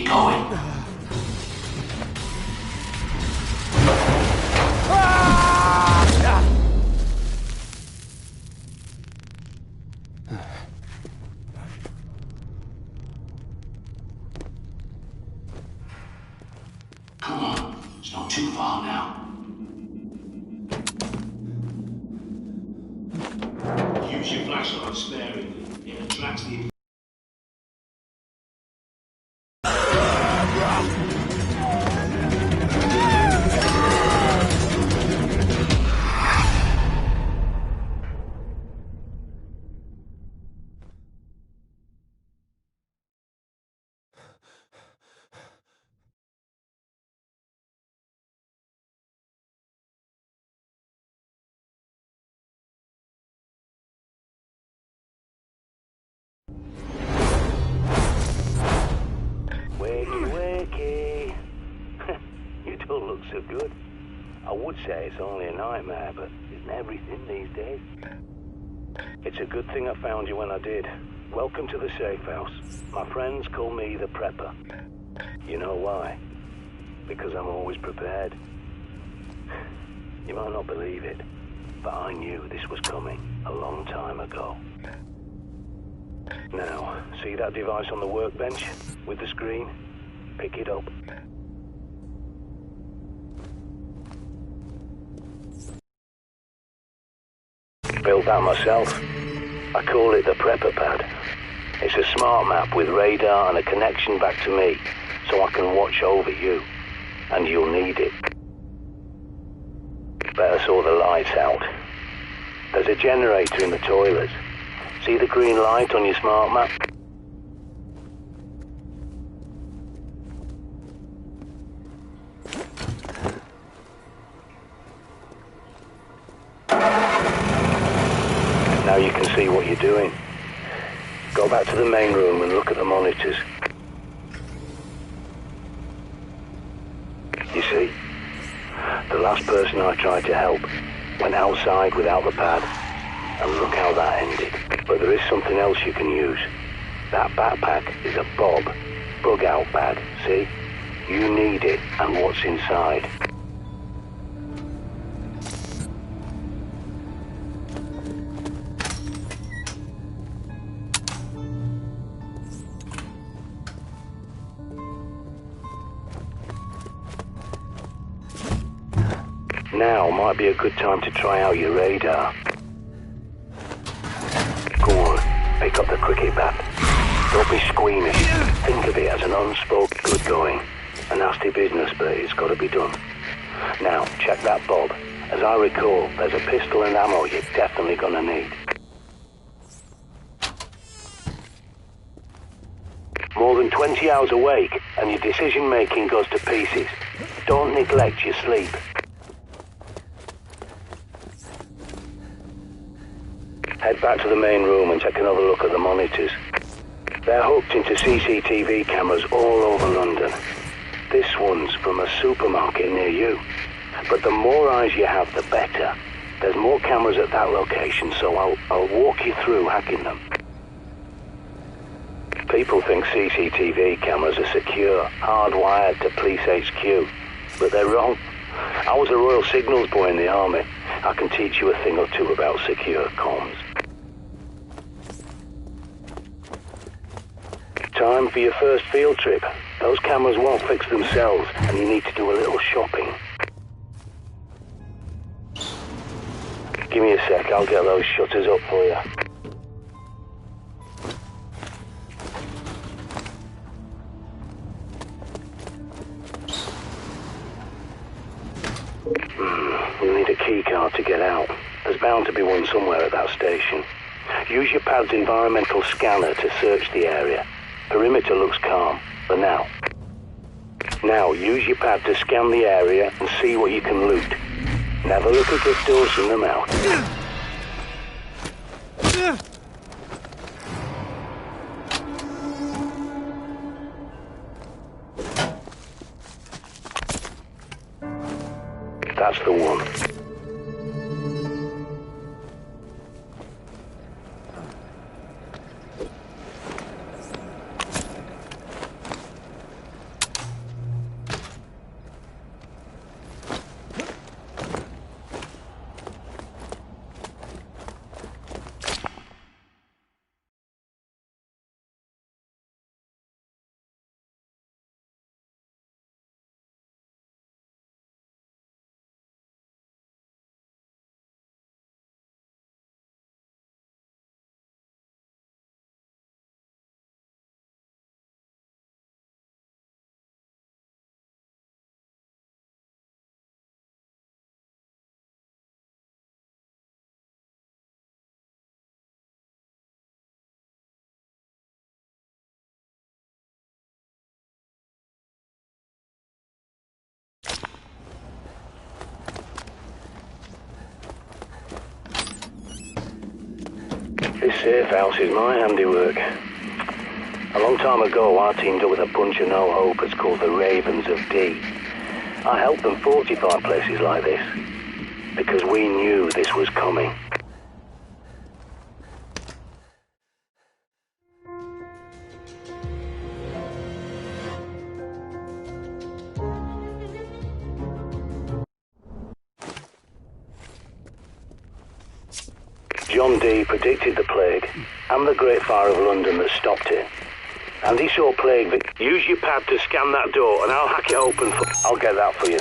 Keep going. Come on, it's not too far now. Use your flashlight sparingly. It attracts the... Wakey. You don't look so good. I would say it's only a nightmare, but isn't everything these days? It's a good thing I found you when I did. Welcome to the safe house. My friends call me the Prepper. You know why? Because I'm always prepared. You might not believe it, but I knew this was coming a long time ago. Now, see that device on the workbench with the screen? Pick it up. Built that myself. I call it the Prepper Pad. It's a smart map with radar and a connection back to me, so I can watch over you. And you'll need it. Better sort the lights out. There's a generator in the toilets. See the green light on your smart map? Now you can see what you're doing. Go back to the main room and look at the monitors. You see? The last person I tried to help went outside without the pad, and look how that ended. But there is something else you can use. That backpack is a bug out bag, see? You need it and what's inside. Now might be a good time to try out your radar. Go on, pick up the cricket bat. Don't be squeamish. Think of it as an unspoken good going. A nasty business, but it's got to be done. Now, check that bob. As I recall, there's a pistol and ammo you're definitely gonna need. More than 20 hours awake, and your decision-making goes to pieces. Don't neglect your sleep. Head back to the main room and take another look at the monitors. They're hooked into CCTV cameras all over London. This one's from a supermarket near you. But the more eyes you have, the better. There's more cameras at that location, so I'll walk you through hacking them. People think CCTV cameras are secure, hardwired to police HQ. But they're wrong. I was a Royal Signals boy in the army. I can teach you a thing or two about secure comms. Time for your first field trip. Those cameras won't fix themselves, and you need to do a little shopping. Give me a sec, I'll get those shutters up for you. You'll need a key card to get out. There's bound to be one somewhere at that station. Use your pad's environmental scanner to search the area. Perimeter looks calm, for now. Now, use your pad to scan the area and see what you can loot. Never look at gift doors from the mouth. That's the one. safe house is my handiwork. A long time ago, I teamed up with a bunch of no-hopers called the Ravens of D. I helped them fortify places like this, because we knew this was coming. John Dee predicted the plague and the Great Fire of London that stopped it. And he saw plague that... Use your pad to scan that door and I'll hack it open for... I'll get that for you.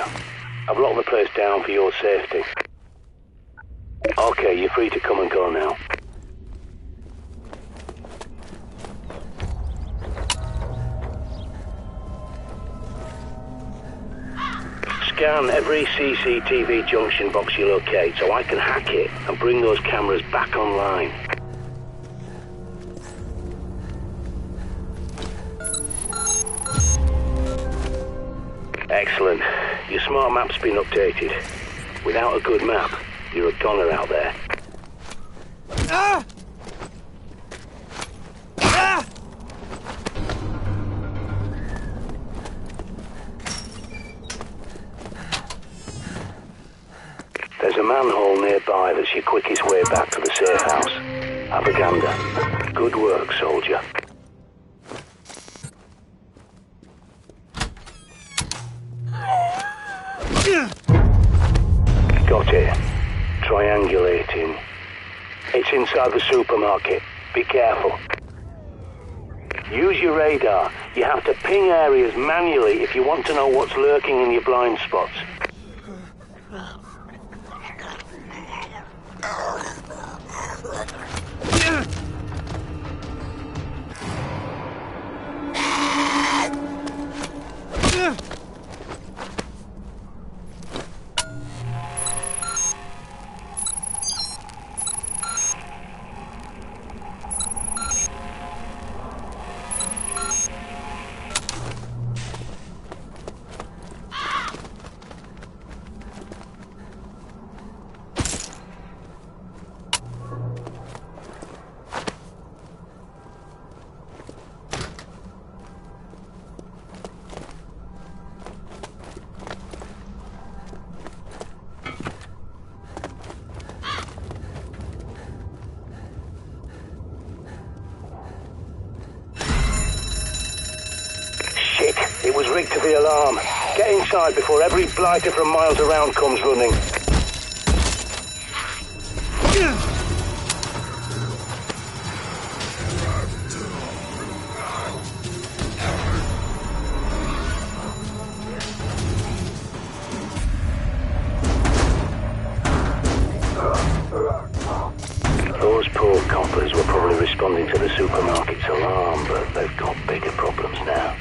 I've locked the place down for your safety. Okay, you're free to come and go now. Scan every CCTV junction box you locate so I can hack it and bring those cameras back online. Excellent. Your smart map's been updated. Without a good map, you're a goner out there. Ah! Ah! There's a manhole nearby that's your quickest way back to the safe house. Have a gander. Good work, soldier. Got it. Triangulating. It's inside the supermarket. Be careful. Use your radar. You have to ping areas manually if you want to know what's lurking in your blind spots. It was rigged to the alarm. Get inside before every blighter from miles around comes running. Those poor coppers were probably responding to the supermarket's alarm, but they've got bigger problems now.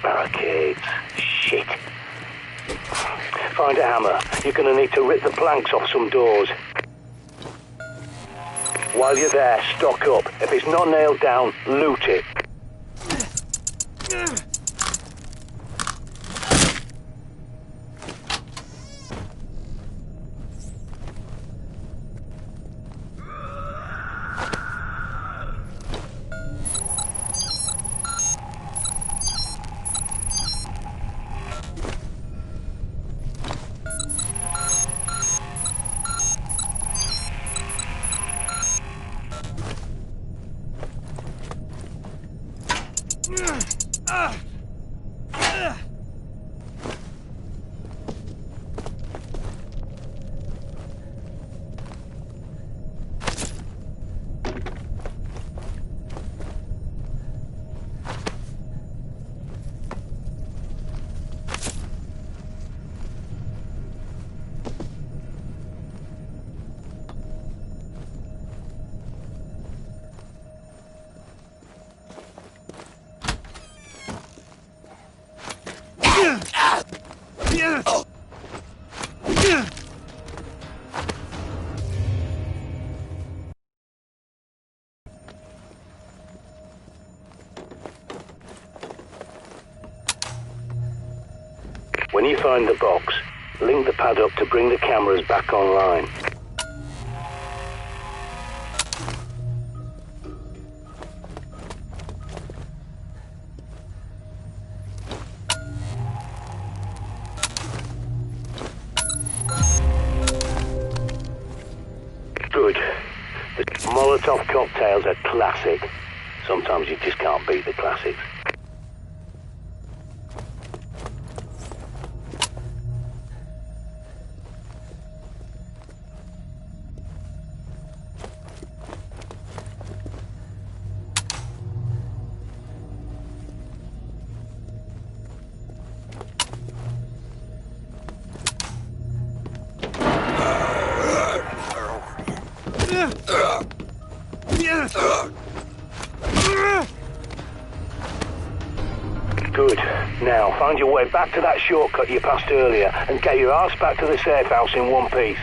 Barricades. Shit. Find a hammer. You're gonna need to rip the planks off some doors. While you're there, stock up. If it's not nailed down, loot it. When you find the box, link the pad up to bring the cameras back online. Good. The Molotov cocktails are classic. Sometimes you just can't beat the classics. Good. Now, find your way back to that shortcut you passed earlier and get your arse back to the safe house in one piece.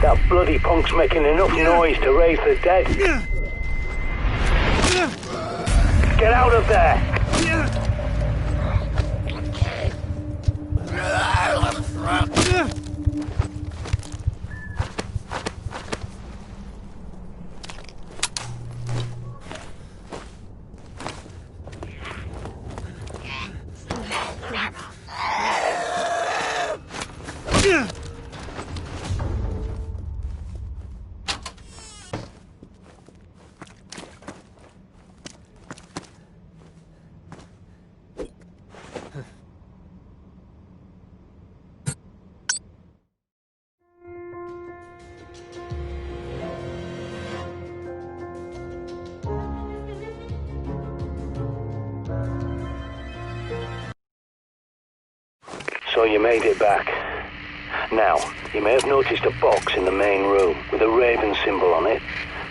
That bloody punk's making enough noise to raise the dead. Get out of there! So you made it back. Now, you may have noticed a box in the main room with a raven symbol on it.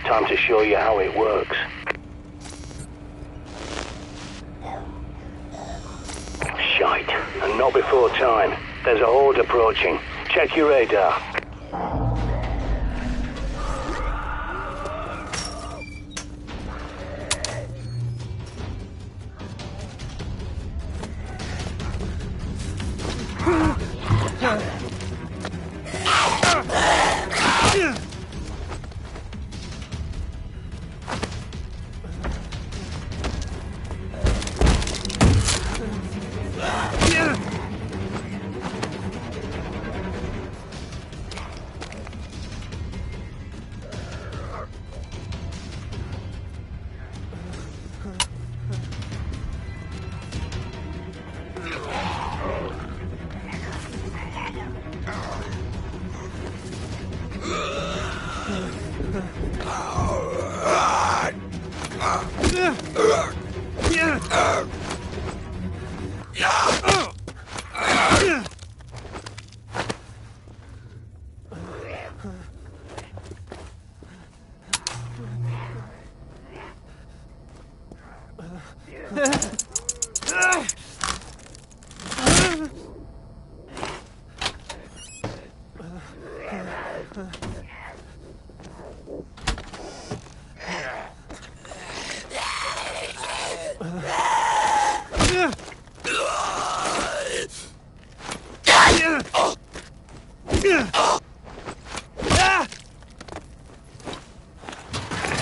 Time to show you how it works. Shite, and not before time. There's a horde approaching. Check your radar.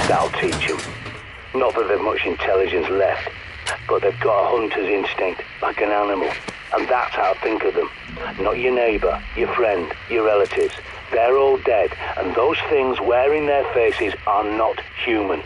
That'll teach them. Not that they've much intelligence left, but they've got a hunter's instinct, like an animal. And that's how I think of them. Not your neighbour, your friend, your relatives. They're all dead, and those things wearing their faces are not human.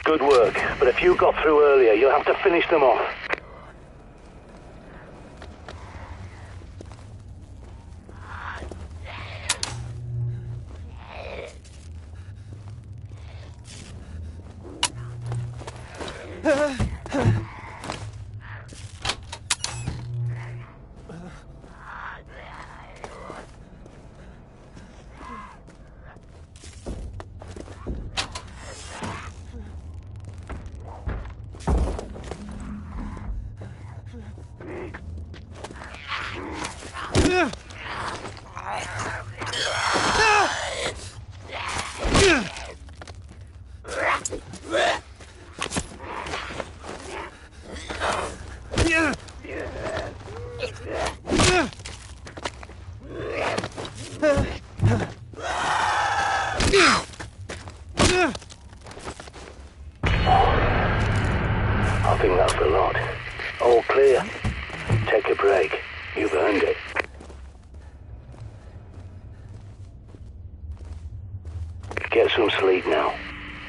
Good work, but if you got through earlier, you'll have to finish them off. I think that's the lot. All clear. Take a break. You've earned it. Get some sleep now.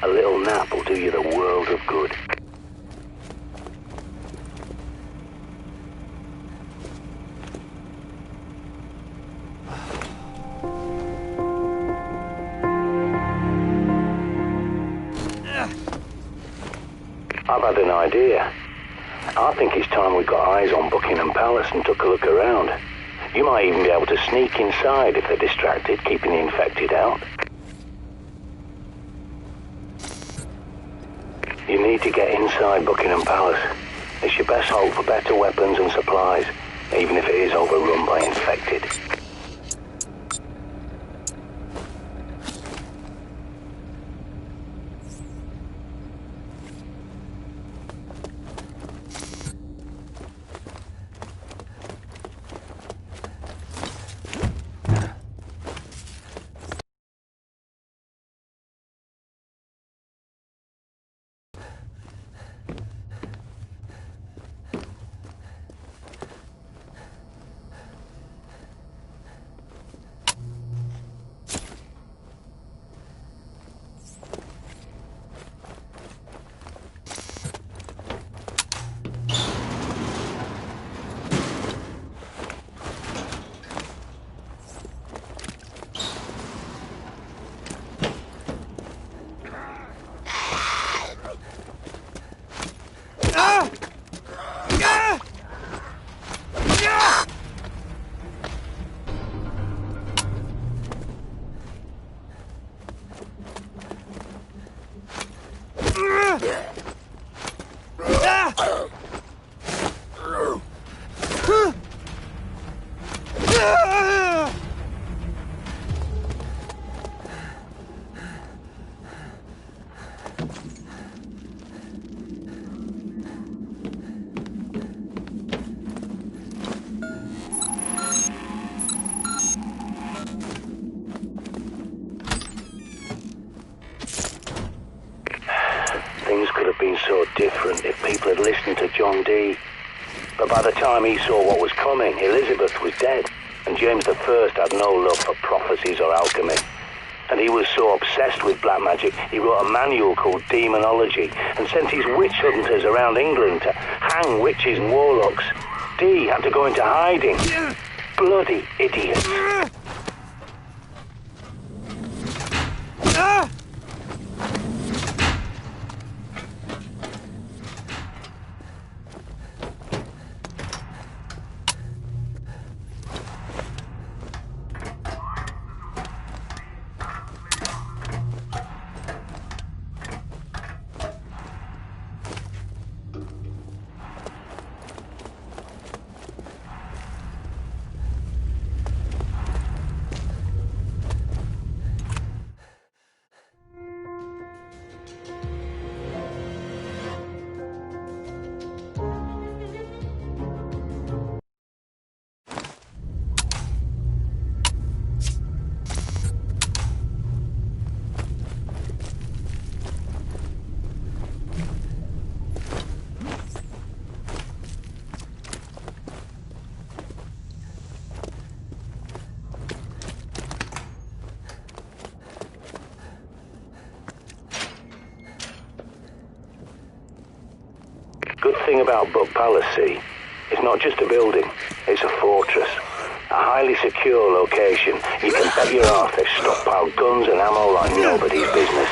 A little nap will do you the world of good. I've had an idea. I think it's time we got eyes on Buckingham Palace and took a look around. You might even be able to sneak inside if they're distracted, keeping the infected out. You need to get inside Buckingham Palace. It's your best hope for better weapons and supplies, even if it is overrun by infected. Things could have been so different if people had listened to John Dee. But by the time he saw what was coming, Elizabeth was dead, and James I had no love for prophecies or alchemy. And he was so obsessed with black magic, he wrote a manual called Demonology and sent his witch hunters around England to hang witches and warlocks. Dee had to go into hiding. Bloody idiots. Good thing about Buck Palace, see, it's not just a building, it's a fortress. A highly secure location. You can bet your ass they've stockpiled guns and ammo like nobody's business.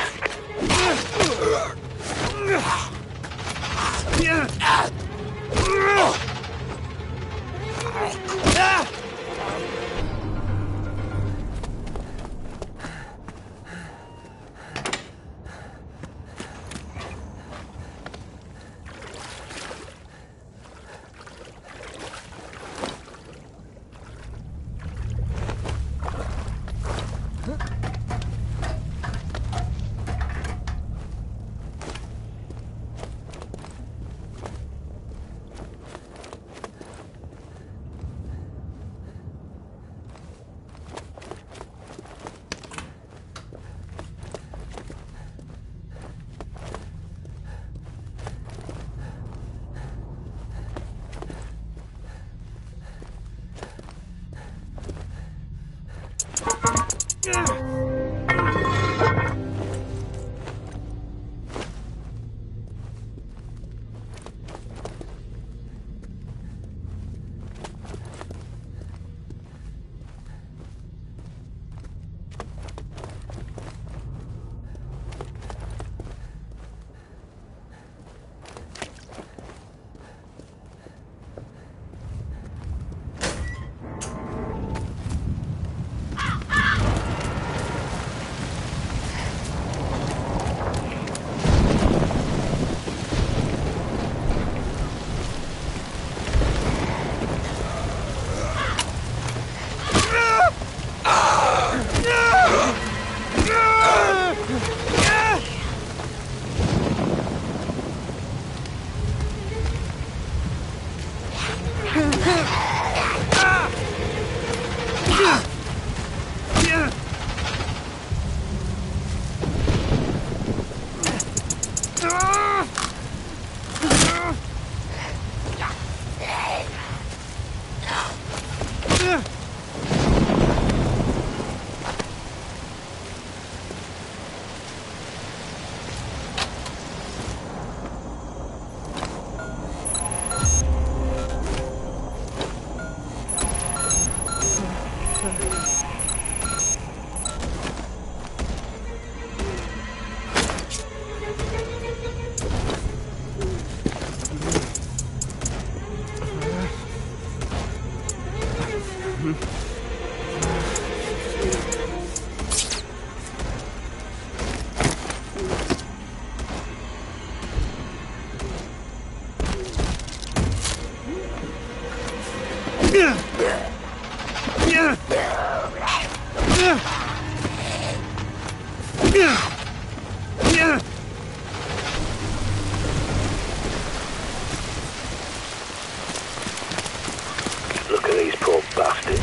Look at these poor bastards.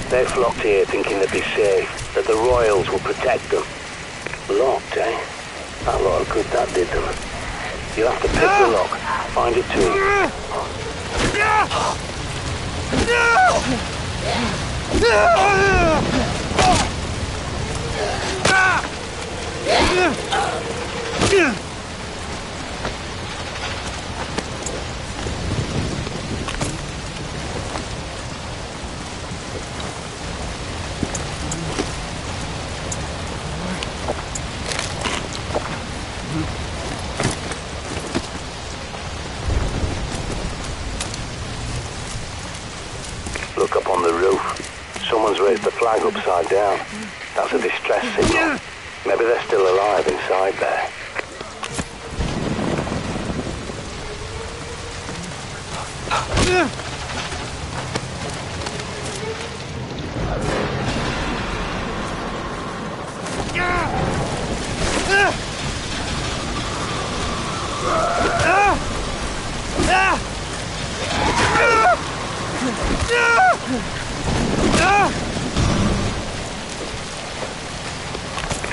They flocked here thinking they'd be safe, that the royals would protect them. Locked, eh? That lot of good that did them. You'll have to pick the lock, find it too. Look up on the roof. Someone's raised the flag upside down. That's a distress signal. Maybe they're still alive inside there.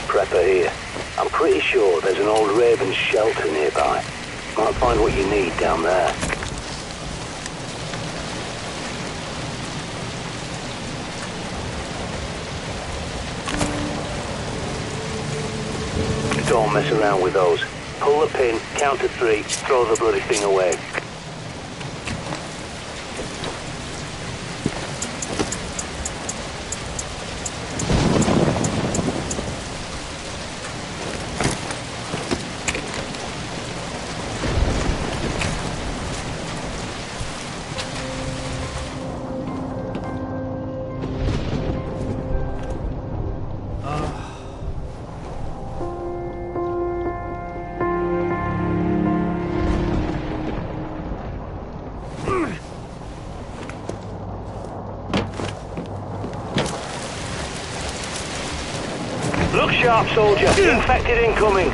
Prepper here. I'm pretty sure there's an old Raven's shelter nearby. Might find what you need down there. Don't mess around with those. Pull the pin, count to 3, throw the bloody thing away. Look sharp, soldier. Infected incoming.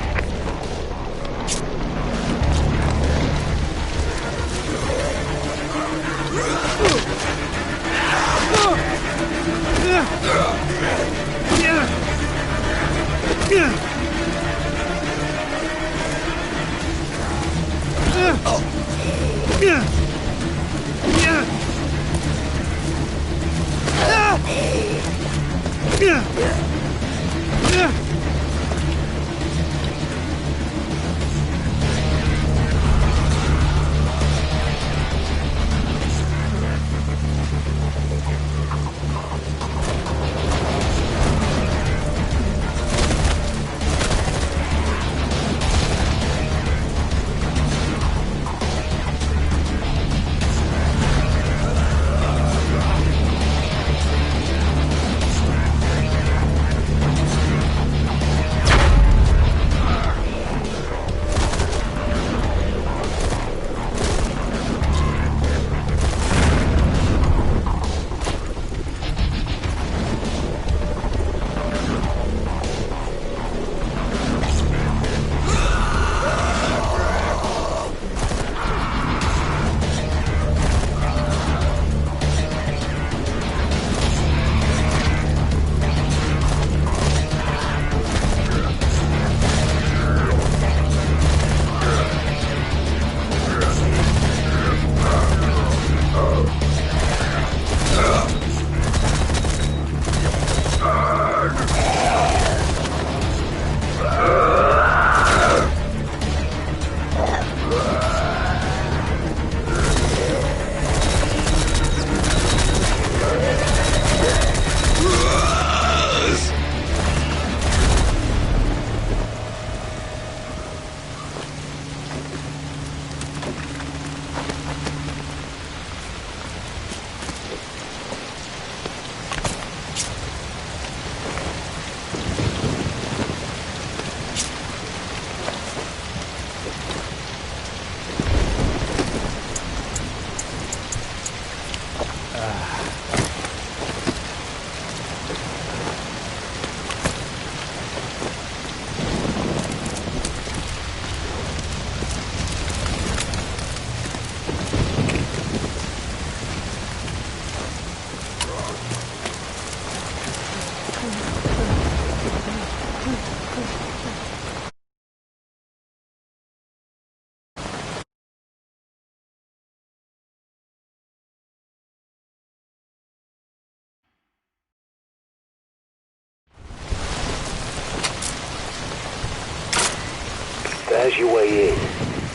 There's your way in.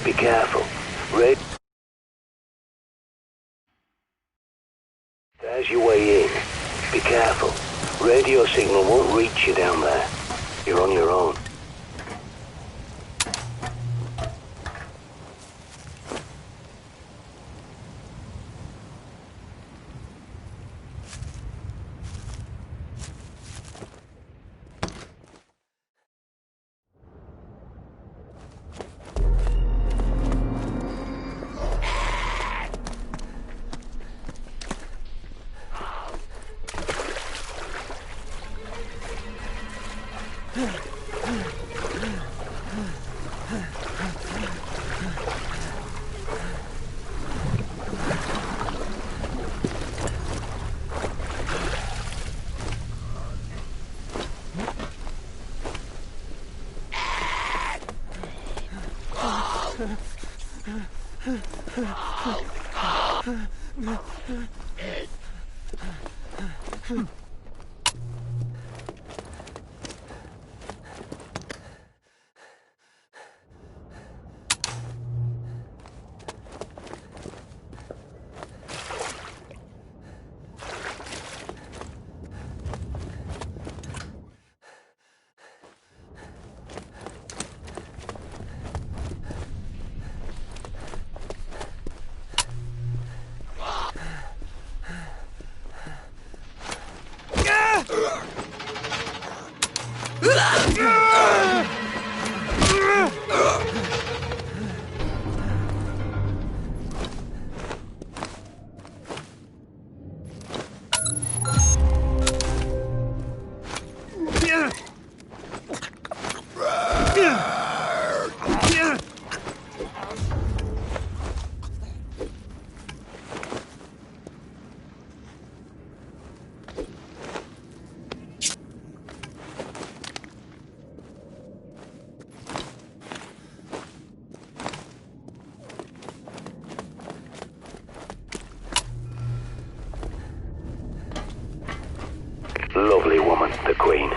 Be careful. Red. There's your way in. Be careful. Radio signal won't reach you down there. You're on your own. woman, the Queen.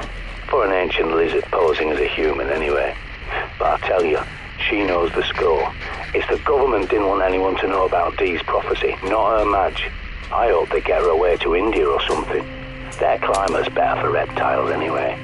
For an ancient lizard posing as a human, anyway. But I tell you, she knows the score. It's the government didn't want anyone to know about Dee's prophecy, not her Madge. I hope they get her away to India or something. Their climate's better for reptiles, anyway.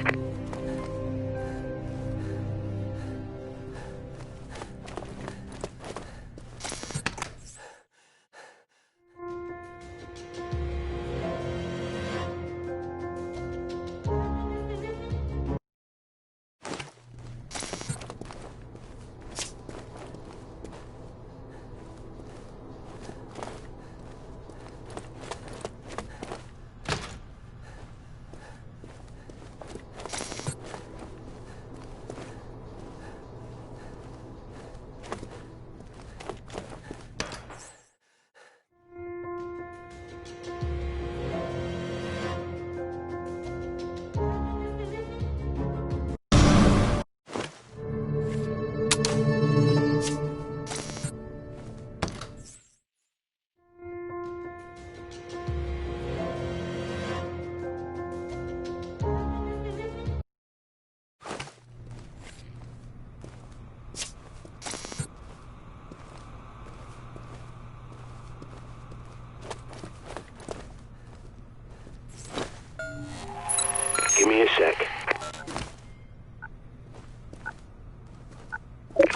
Give me a sec.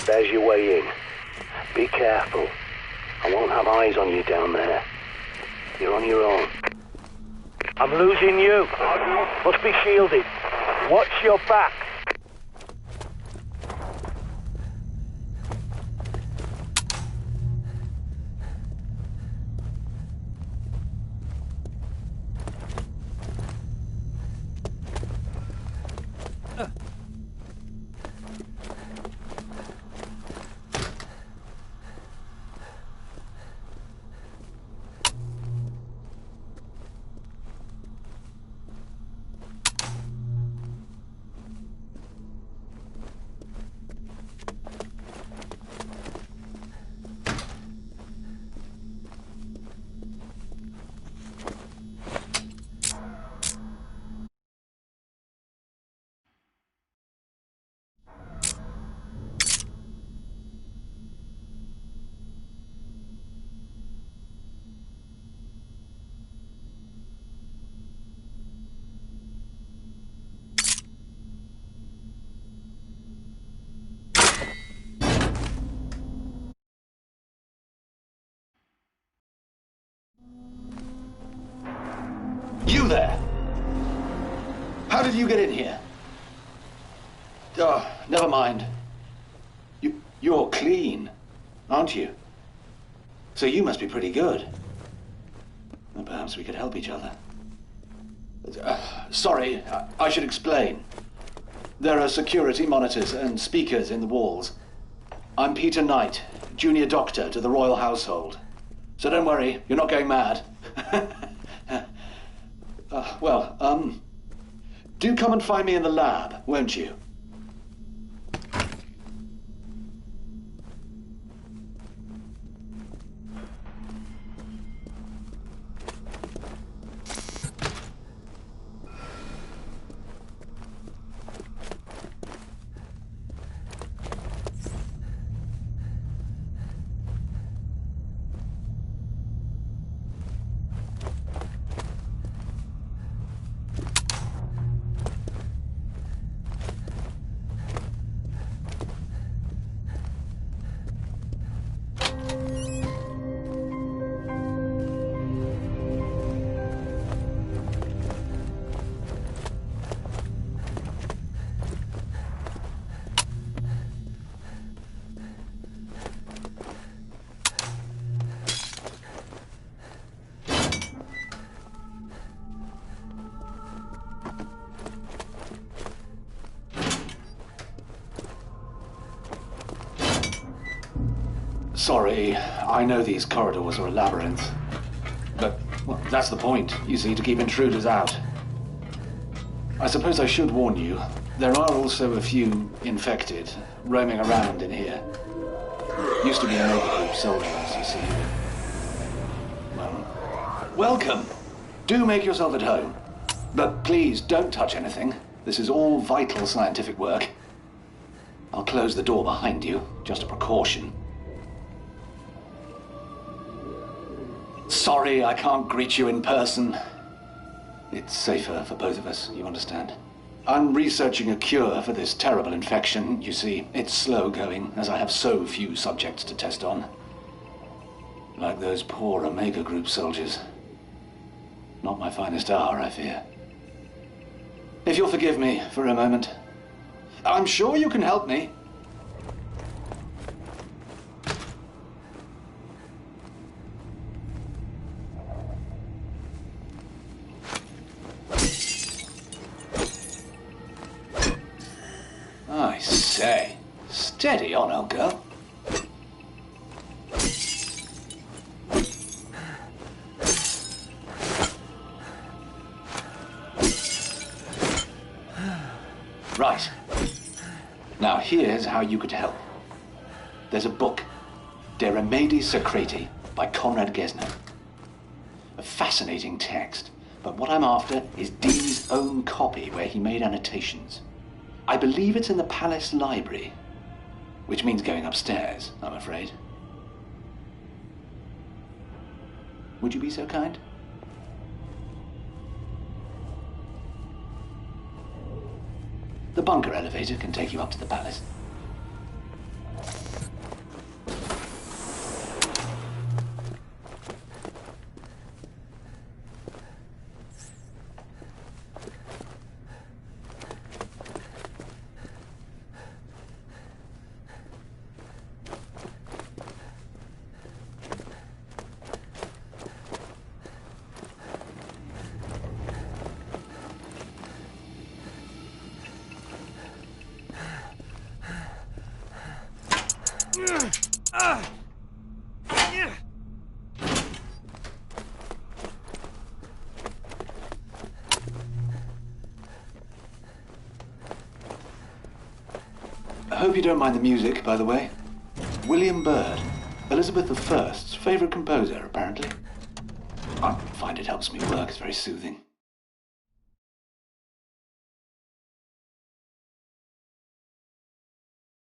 There's your way in. Be careful. I won't have eyes on you down there. You're on your own. I'm losing you. Must be shielded. Watch your back. You there! How did you get in here? Oh, never mind. You're clean, aren't you? So you must be pretty good. Well, perhaps we could help each other. Sorry, I should explain. There are security monitors and speakers in the walls. I'm Peter Knight, junior doctor to the royal household. So don't worry, you're not going mad. Do come and find me in the lab, won't you? Sorry, I know these corridors are a labyrinth. But, well, that's the point, you see, to keep intruders out. I suppose I should warn you, there are also a few infected roaming around in here. Used to be an overgroup soldiers, you see. Well, welcome! Do make yourself at home. But please, don't touch anything. This is all vital scientific work. I'll close the door behind you, just a precaution. Sorry, I can't greet you in person. It's safer for both of us, you understand? I'm researching a cure for this terrible infection. You see, it's slow going, as I have so few subjects to test on. Like those poor Omega Group soldiers. Not my finest hour, I fear. If you'll forgive me for a moment. I'm sure you can help me. I say, steady on, old girl. Right. Now here's how you could help. There's a book, De Remedii Secreti, by Conrad Gesner. A fascinating text, but what I'm after is Dee's own copy where he made annotations. I believe it's in the Palace Library, which means going upstairs, I'm afraid. Would you be so kind? The bunker elevator can take you up to the palace. I hope you don't mind the music, by the way. William Byrd, Elizabeth I's favourite composer, apparently. I find it helps me work, it's very soothing.